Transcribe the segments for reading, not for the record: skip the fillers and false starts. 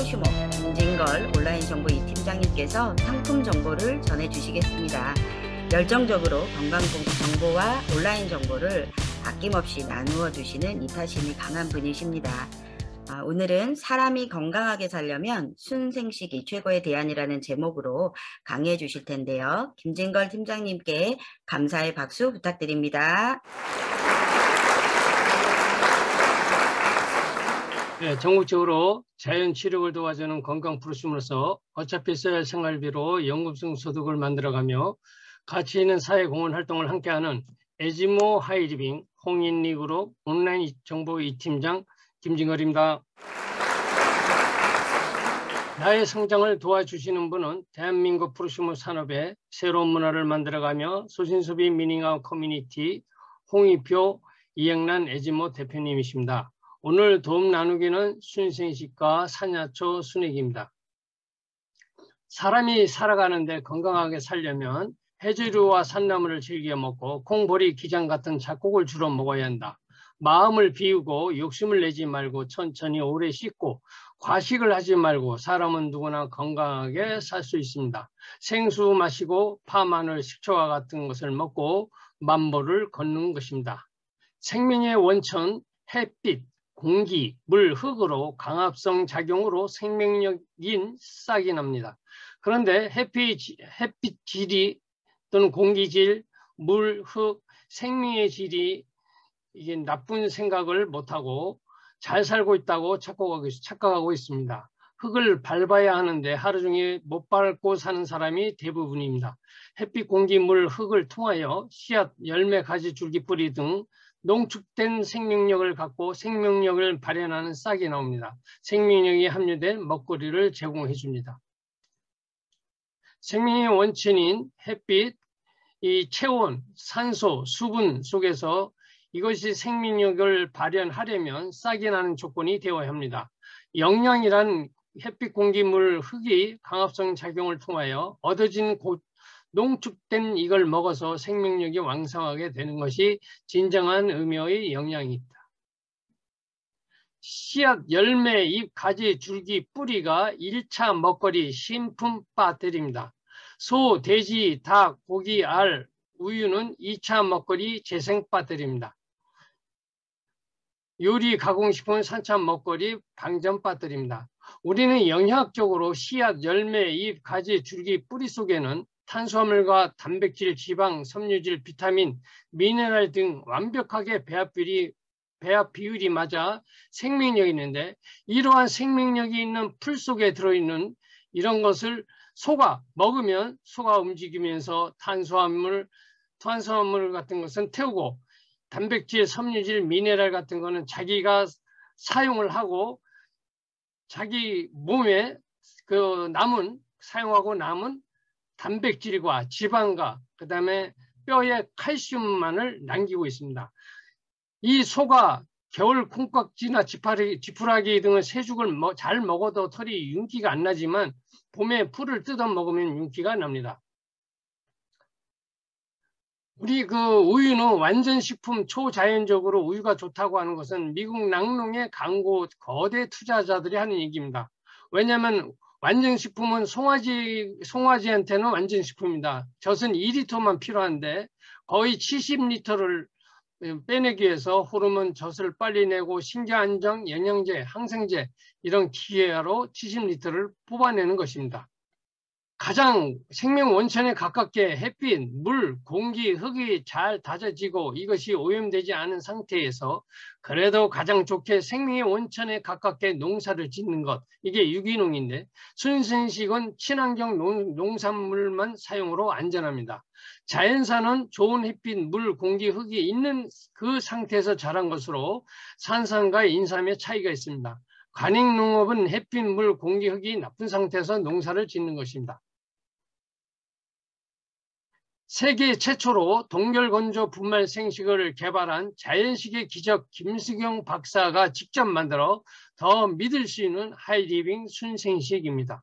프로슈머 김진걸 온라인 정보 2팀장님께서 상품 정보를 전해주시겠습니다. 열정적으로 건강 정보와 온라인 정보를 아낌없이 나누어 주시는 이타심이 강한 분이십니다. 오늘은 사람이 건강하게 살려면 순생식이 최고의 대안이라는 제목으로 강의해 주실 텐데요. 김진걸 팀장님께 감사의 박수 부탁드립니다. 네, 전국적으로 자연 치료를 도와주는 건강 프로슈머로서 어차피 써야 할 생활비로 연금성 소득을 만들어가며 가치 있는 사회 공헌 활동을 함께하는 에지모 하이리빙 홍인리그룹 온라인 정보 2팀장 김진걸입니다. 나의 성장을 도와주시는 분은 대한민국 프로슈머 산업의 새로운 문화를 만들어가며 소신소비 미닝아웃 커뮤니티 홍익표 이영란 에지모 대표님이십니다. 오늘 도움 나누기는 순생식과 산야초 순익입니다. 사람이 살아가는데 건강하게 살려면 해조류와 산나물을 즐겨 먹고 콩보리, 기장 같은 잡곡을 주로 먹어야 한다. 마음을 비우고 욕심을 내지 말고 천천히 오래 씻고 과식을 하지 말고 사람은 누구나 건강하게 살 수 있습니다. 생수 마시고 파, 마늘, 식초와 같은 것을 먹고 만보를 걷는 것입니다. 생명의 원천, 햇빛, 공기, 물, 흙으로 강합성 작용으로 생명력인 싹이 납니다. 그런데 햇빛 질이 또는 공기질, 물, 흙, 생명의 질이 이게 나쁜 생각을 못하고 잘 살고 있다고 착각하고 있습니다. 흙을 밟아야 하는데 하루 종일 못 밟고 사는 사람이 대부분입니다. 햇빛, 공기, 물, 흙을 통하여 씨앗, 열매, 가지, 줄기, 뿌리 등 농축된 생명력을 갖고 생명력을 발현하는 싹이 나옵니다. 생명력이 함유된 먹거리를 제공해 줍니다. 생명의 원천인 햇빛, 이 체온, 산소, 수분 속에서 이것이 생명력을 발현하려면 싹이 나는 조건이 되어야 합니다. 영양이란 햇빛, 공기, 물, 흙이 강합성 작용을 통하여 얻어진 농축된 이걸 먹어서 생명력이 왕성하게 되는 것이 진정한 의미의 영양입니다. 씨앗, 열매, 잎, 가지, 줄기, 뿌리가 1차 먹거리 신품 배터리입니다. 소, 돼지, 닭, 고기, 알, 우유는 2차 먹거리 재생 배터리입니다. 요리, 가공식품은 3차 먹거리 방전 배터리입니다. 우리는 영양학적으로 씨앗, 열매, 잎, 가지, 줄기, 뿌리 속에는 탄수화물과 단백질, 지방, 섬유질, 비타민, 미네랄 등 완벽하게 배합 비율이 맞아 생명력이 있는데 이러한 생명력이 있는 풀 속에 들어있는 이런 것을 소가 먹으면 소가 움직이면서 탄수화물 같은 것은 태우고 단백질, 섬유질, 미네랄 같은 거는 자기가 사용을 하고 자기 몸에 사용하고 남은 단백질과 지방과 그 다음에 뼈에 칼슘만을 남기고 있습니다. 이 소가 겨울 콩깍지나 지푸라기 등의 새죽을 잘 먹어도 털이 윤기가 안 나지만 봄에 풀을 뜯어 먹으면 윤기가 납니다. 우리 우유는 완전식품 초자연적으로 우유가 좋다고 하는 것은 미국 낙농의 거대 투자자들이 하는 얘기입니다. 왜냐하면 완전식품은 송아지한테는 완전식품입니다. 젖은 2리터만 필요한데 거의 70리터를 빼내기 위해서 호르몬 젖을 빨리 내고 신경안정, 영양제, 항생제 이런 기계로 70리터를 뽑아내는 것입니다. 가장 생명 원천에 가깝게 햇빛, 물, 공기, 흙이 잘 다져지고 이것이 오염되지 않은 상태에서 그래도 가장 좋게 생명의 원천에 가깝게 농사를 짓는 것, 이게 유기농인데 순생식은 친환경 농산물만 사용으로 안전합니다. 자연산은 좋은 햇빛, 물, 공기, 흙이 있는 그 상태에서 자란 것으로 산산과 인삼의 차이가 있습니다. 관행농업은 햇빛, 물, 공기, 흙이 나쁜 상태에서 농사를 짓는 것입니다. 세계 최초로 동결건조 분말 생식을 개발한 자연식의 기적 김수경 박사가 직접 만들어 더 믿을 수 있는 하이리빙 순생식입니다.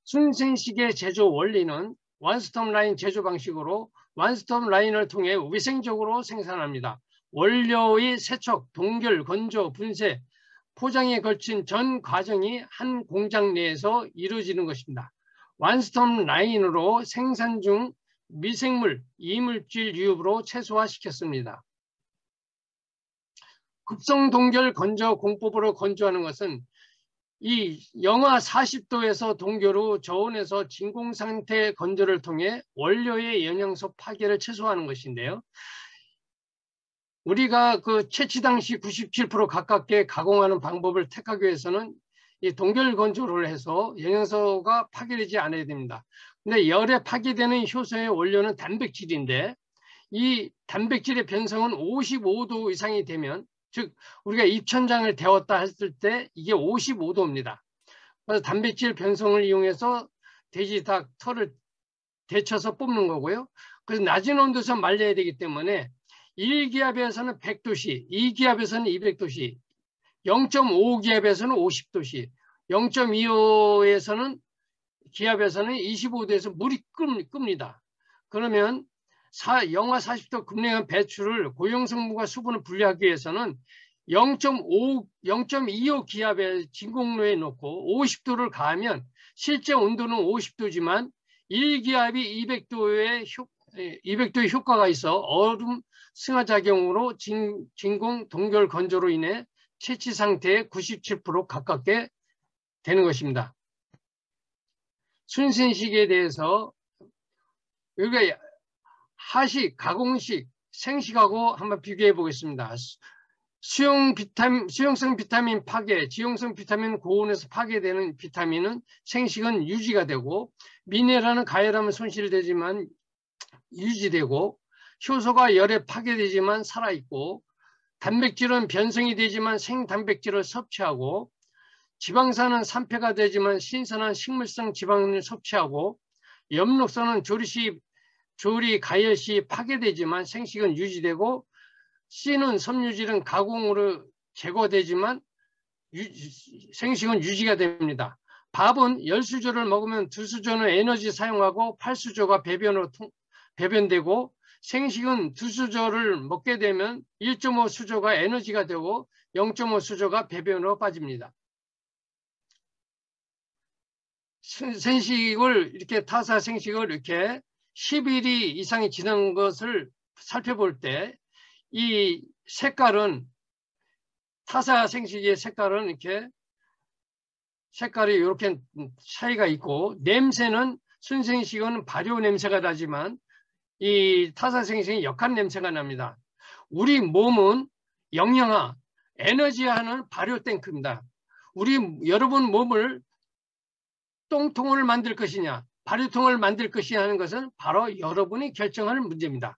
순생식의 제조 원리는 원스톱 라인 제조 방식으로 원스톱 라인을 통해 위생적으로 생산합니다. 원료의 세척, 동결, 건조, 분쇄, 포장에 걸친 전 과정이 한 공장 내에서 이루어지는 것입니다. 원스톱 라인으로 생산 중 미생물, 이물질 유입으로 최소화시켰습니다. 급성 동결 건조 공법으로 건조하는 것은 이 영하 40도에서 동결 후 저온에서 진공 상태 건조를 통해 원료의 영양소 파괴를 최소화하는 것인데요. 우리가 그 채취 당시 97% 가깝게 가공하는 방법을 택하기 위해서는 이 동결 건조를 해서 영양소가 파괴되지 않아야 됩니다. 근데 열에 파괴되는 효소의 원료는 단백질인데 이 단백질의 변성은 55도 이상이 되면, 즉 우리가 입천장을 데웠다 했을 때 이게 55도입니다. 그래서 단백질 변성을 이용해서 돼지 닭 털을 데쳐서 뽑는 거고요. 그래서 낮은 온도에서 말려야 되기 때문에 1기압에서는 100도씨, 2기압에서는 200도씨, 0.5기압에서는 50도씨, 0.25에서는 기압에서는 25도에서 물이 끕니다. 그러면 영하 40도 급냉한 배추를 고용성분과 수분을 분리하기 위해서는 0.25 기압의 진공로에 놓고 50도를 가하면 실제 온도는 50도지만 1기압이 200도의 효과가 있어 얼음 승하작용으로 진공 동결 건조로 인해 채취 상태의 97% 가깝게 되는 것입니다. 순생식에 대해서 우리가 하식, 가공식, 생식하고 한번 비교해 보겠습니다. 수용성 비타민 파괴, 지용성 비타민 고온에서 파괴되는 비타민은 생식은 유지가 되고, 미네랄은 가열하면 손실되지만 유지되고, 효소가 열에 파괴되지만 살아있고, 단백질은 변성이 되지만 생단백질을 섭취하고, 지방산은 산패가 되지만 신선한 식물성 지방을 섭취하고, 엽록소는 조리 가열 시 파괴되지만 생식은 유지되고, C는 섬유질은 가공으로 제거되지만 생식은 유지가 됩니다. 밥은 10수저를 먹으면 2수저는 에너지 사용하고 8수저가 배변되고, 생식은 2수저를 먹게 되면 1.5수저가 에너지가 되고 0.5수저가 배변으로 빠집니다. 생식을 이렇게 타사 생식을 이렇게 10일이 이상이 지난 것을 살펴볼 때 이 색깔은, 타사 생식의 색깔은 이렇게 색깔이 이렇게 차이가 있고, 냄새는 순생식은 발효 냄새가 나지만 이 타사 생식은 역한 냄새가 납니다. 우리 몸은 영양화, 에너지화하는 발효 탱크입니다. 여러분 몸을 똥통을 만들 것이냐, 발효통을 만들 것이냐 하는 것은 바로 여러분이 결정할 문제입니다.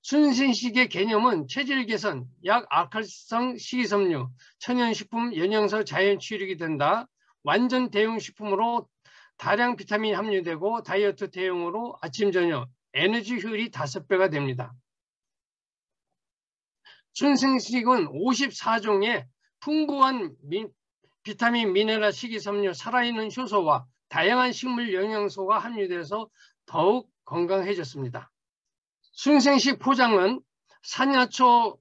순생식의 개념은 체질 개선, 약 알칼리성 식이섬유, 천연식품, 영양소 자연 취득이 된다. 완전 대용식품으로 다량 비타민이 함유되고 다이어트 대용으로 아침 저녁 에너지 효율이 5배가 됩니다. 순생식은 54종의 풍부한 비타민, 미네랄, 식이섬유, 살아있는 효소와 다양한 식물 영양소가 함유돼서 더욱 건강해졌습니다. 순생식 포장은 산야초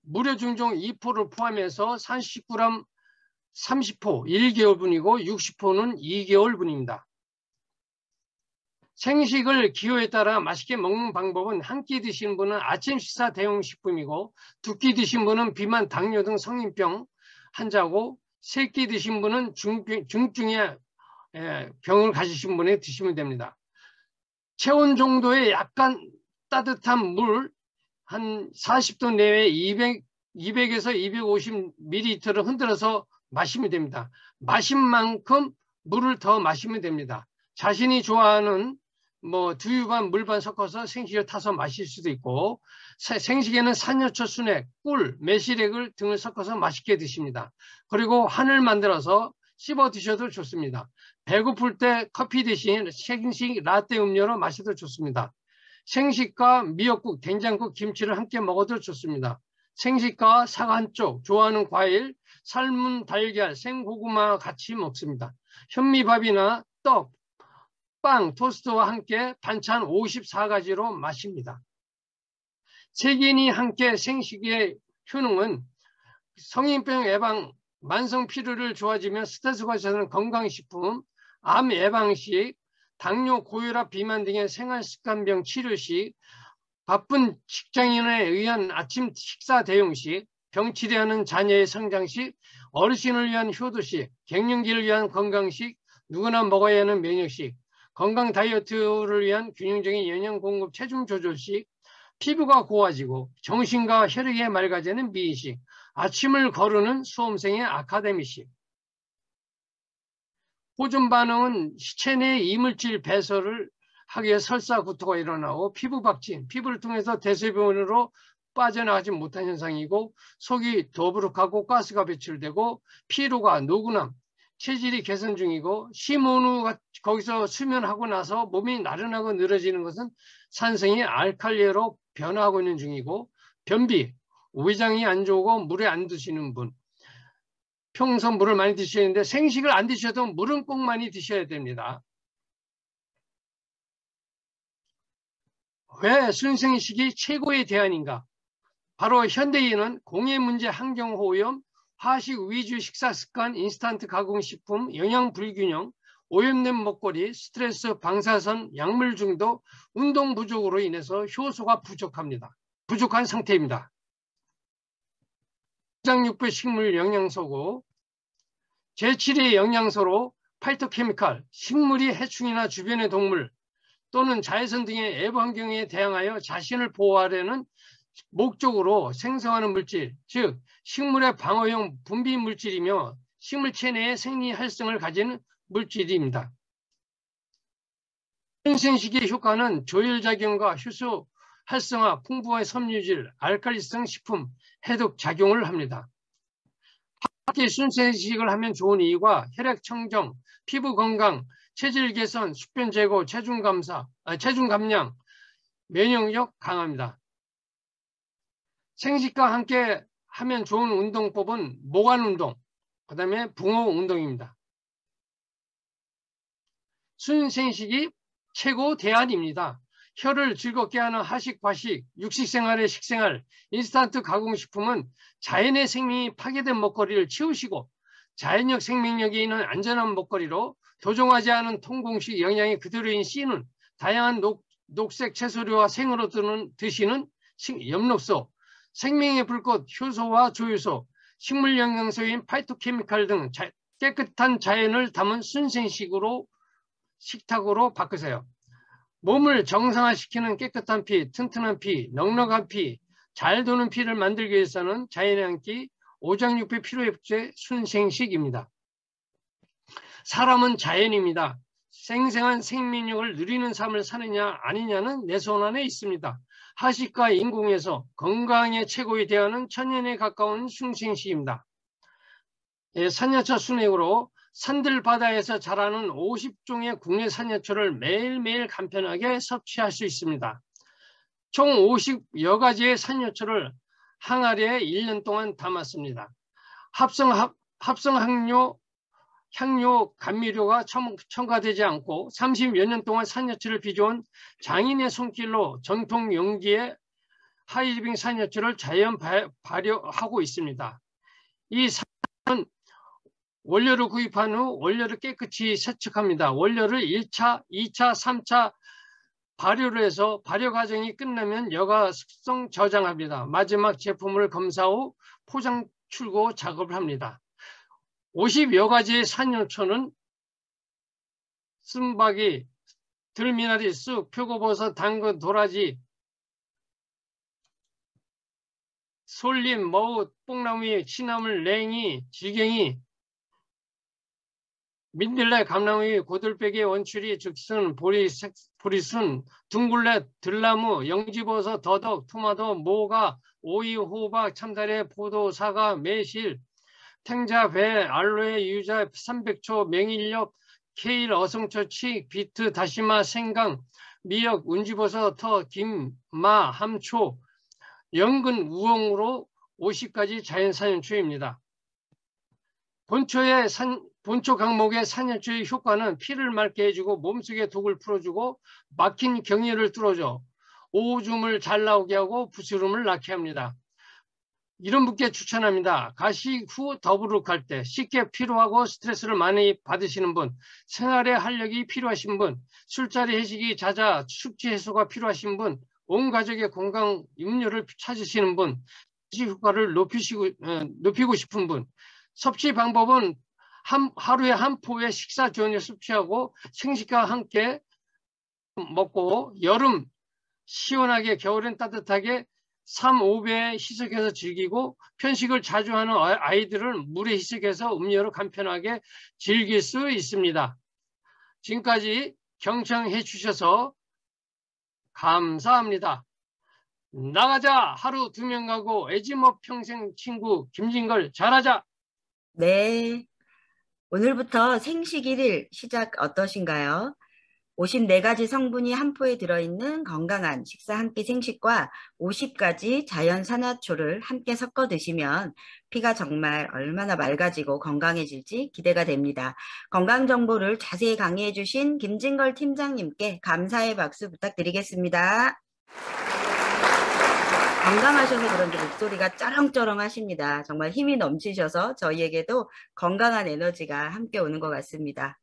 무료 중종 2포를 포함해서 39g 30포 1개월분이고 60포는 2개월분입니다. 생식을 기호에 따라 맛있게 먹는 방법은 한 끼 드신 분은 아침 식사 대용 식품이고, 2끼 드신 분은 비만, 당뇨 등 성인병 환자고, 3끼 드신 분은 중증의 병을 가지신 분이 드시면 됩니다. 체온 정도의 약간 따뜻한 물 한 40도 내외 200에서 250ml를 흔들어서 마시면 됩니다. 마신 만큼 물을 더 마시면 됩니다. 자신이 좋아하는 두유 반, 물 반 섞어서 생식을 타서 마실 수도 있고, 생식에는 산야초 순액, 꿀, 매실액을 등을 섞어서 맛있게 드십니다. 그리고 한을 만들어서 씹어 드셔도 좋습니다. 배고플 때 커피 대신 생식 라떼 음료로 마셔도 좋습니다. 생식과 미역국, 된장국, 김치를 함께 먹어도 좋습니다. 생식과 사과 한 쪽, 좋아하는 과일, 삶은 달걀, 생고구마 같이 먹습니다. 현미밥이나 떡, 빵, 토스트와 함께 반찬 54가지로 마십니다. 세균이 함께 생식의 효능은 성인병 예방, 만성 피로를 좋아지며 스트레스가 저는 건강식품, 암 예방식, 당뇨, 고혈압, 비만 등의 생활습관병 치료식, 바쁜 직장인에 의한 아침 식사 대용식, 병 치료하는 자녀의 성장식, 어르신을 위한 효도식, 갱년기를 위한 건강식, 누구나 먹어야 하는 면역식, 건강 다이어트를 위한 균형적인 영양 공급 체중 조절식, 피부가 고와지고 정신과 혈액이 맑아지는 미인식, 아침을 거르는 수험생의 아카데미식. 호전 반응은 시체 내 이물질 배설을 하기 위해 설사 구토가 일어나고 피부 박진, 피부를 통해서 대소변으로 빠져나가지 못한 현상이고 속이 더부룩하고 가스가 배출되고 피로가 노곤함, 체질이 개선 중이고 심혼 후 거기서 수면하고 나서 몸이 나른하고 늘어지는 것은 산성이 알칼리로 변화하고 있는 중이고 변비, 위장이 안 좋고 물에 안 드시는 분, 평소 물을 많이 드시는데 생식을 안 드셔도 물은 꼭 많이 드셔야 됩니다. 왜 순생식이 최고의 대안인가? 바로 현대인은 공해 문제, 환경오염, 화식 위주 식사습관, 인스턴트 가공식품, 영양 불균형, 오염된 먹거리, 스트레스, 방사선, 약물 중독, 운동 부족으로 인해서 효소가 부족한 상태입니다. 장육부 식물 영양소고 제7의 영양소로 파이토케미칼, 식물이 해충이나 주변의 동물 또는 자외선 등의 외부 환경에 대항하여 자신을 보호하려는 목적으로 생성하는 물질, 즉 식물의 방어용 분비 물질이며 식물 체내의 생리 활성을 가지는 물질입니다. 순생식의 효과는 조혈작용과 효소 활성화, 풍부한 섬유질, 알칼리성 식품, 해독 작용을 합니다. 함께 순생식을 하면 좋은 이유가 혈액 청정, 피부 건강, 체질 개선, 숙변 제거, 체중 감량, 면역력 강합니다. 생식과 함께 하면 좋은 운동법은 모관 운동, 그 다음에 붕어 운동입니다. 순생식이 최고 대안입니다. 혀를 즐겁게 하는 하식, 과식, 육식생활의 식생활, 인스턴트 가공식품은 자연의 생명이 파괴된 먹거리를 치우시고 자연적 생명력이 있는 안전한 먹거리로 도종하지 않은 통공식 영양이 그대로인 씨는 다양한 녹색 채소류와 생으로 드시는 엽록소, 생명의 불꽃, 효소와 조효소, 식물 영양소인 파이토케미칼 등 깨끗한 자연을 담은 순생식으로 식탁으로 바꾸세요. 몸을 정상화시키는 깨끗한 피, 튼튼한 피, 넉넉한 피, 잘 도는 피를 만들기 위해서는 자연의 한 끼, 오장육부 피로회복제 순생식입니다. 사람은 자연입니다. 생생한 생명력을 누리는 삶을 사느냐 아니냐는 내 손 안에 있습니다. 하식과 인공에서 건강에 최고의 대안은 천연에 가까운 순생식입니다. 산야초 순액으로 산들 바다에서 자라는 50종의 국내 산야초를 매일매일 간편하게 섭취할 수 있습니다. 총 50여 가지의 산야초를 항아리에 1년 동안 담았습니다. 합성 향료, 감미료가 첨가되지 않고 30여 년 동안 산야초를 빚어온 장인의 손길로 전통 용기에 하이리빙 산야초를 자연 발효하고 있습니다. 이 산야초는 원료를 구입한 후 원료를 깨끗이 세척합니다. 원료를 1차, 2차, 3차 발효를 해서 발효 과정이 끝나면 여과 숙성 저장합니다. 마지막 제품을 검사 후 포장 출고 작업을 합니다. 50여 가지의 산야초는 쓴바기, 들미나리, 쑥, 표고버섯, 당근, 도라지, 솔잎, 머우, 뽕나무잎, 취나물, 냉이, 지갱이, 민들레, 감나무잎, 고들빼기, 원추리, 즉슨, 보리순, 둥글레, 들나무, 영지버섯, 더덕, 토마토, 모가, 오이, 호박, 참다래, 포도, 사과, 매실, 탱자, 배, 알로에, 유자, 삼백초, 맹일엽, 케일, 어성초, 칡, 비트, 다시마, 생강, 미역, 운지버섯, 터, 김, 마, 함초, 연근, 우엉으로 50가지 자연산연초입니다. 본초 강목의 산야초의 효과는 피를 맑게 해주고 몸속의 독을 풀어주고 막힌 경혈을 뚫어줘 오줌을 잘 나오게 하고 부스름을 낫게 합니다. 이런 분께 추천합니다. 가식 후 더부룩할 때 쉽게 피로하고 스트레스를 많이 받으시는 분, 생활에 활력이 필요하신 분, 술자리 회식이 잦아 숙취 해소가 필요하신 분, 온 가족의 건강 음료를 찾으시는 분, 섭취 효과를 높이고 싶은 분. 섭취 방법은 하루에 한 포의 식사 전에 섭취하고 생식과 함께 먹고, 여름 시원하게, 겨울엔 따뜻하게 3, 5배 희석해서 즐기고, 편식을 자주 하는 아이들은 물에 희석해서 음료로 간편하게 즐길 수 있습니다. 지금까지 경청해 주셔서 감사합니다. 나가자. 하루 2명 가고 애지모 평생 친구 김진걸 잘하자. 네. 오늘부터 생식 1일 시작 어떠신가요? 54가지 성분이 한 포에 들어있는 건강한 식사 한 끼 생식과 50가지 자연 산화초를 함께 섞어 드시면 피가 정말 얼마나 맑아지고 건강해질지 기대가 됩니다. 건강 정보를 자세히 강의해 주신 김진걸 팀장님께 감사의 박수 부탁드리겠습니다. 건강하셔서 그런지 목소리가 쩌렁쩌렁 하십니다. 정말 힘이 넘치셔서 저희에게도 건강한 에너지가 함께 오는 것 같습니다.